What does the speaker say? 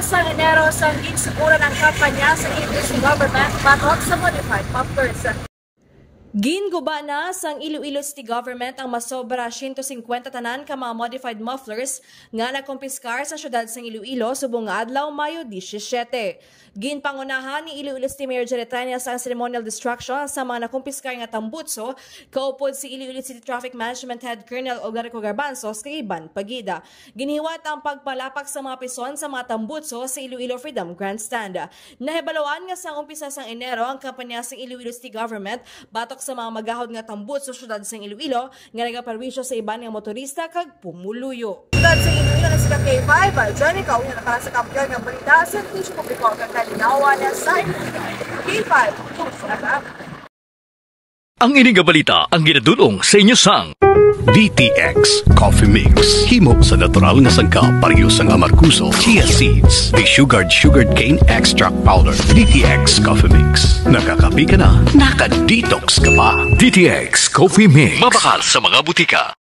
sa Enero sa ginsugura ng kampanya sa English government batok sa modified mufflers. Ginguba na sang Iloilo City Government ang masobra 150 tanan ka mga modified mufflers nga nakumpiskar sa syudad sang Iloilo subong adlaw Mayo 17. Ginpangunahan ni Iloilo City Mayor Jerry Trias ang ceremonial destruction sa mga nakumpiskar nga tambutso kaupod si Iloilo City Traffic Management Head Colonel Olgarico Garbanzos kay Iban Pagida. Ginihiwat ang pagpalapak sa mga pison sa mga tambutso sa Iloilo Freedom Grandstand. Nahibaluan nga sang umpisa sang Enero ang kampanya sa Iloilo City Government batok sa mga magahod nga tambut sa syudad sa Iloilo nga nagaparwisyo sa iban nga motorista kag pumuluyo. Syudad sa Iloilo na sila K5, Johnny Kauya nakala sa kampiyon ng balita sa Tisyo Publiko kag kalinawa na sa K5. Ang ining balita ang ginadulong sa inyo sang DTX Coffee Mix. Himo sa natural nga sangkap pareho sang amarkuso, chia seeds, desugared sugared cane extract powder. DTX Coffee Mix. Nakakapi ka na, naka-detox ka pa. DTX Coffee Mix. Mabakal sa mga butika.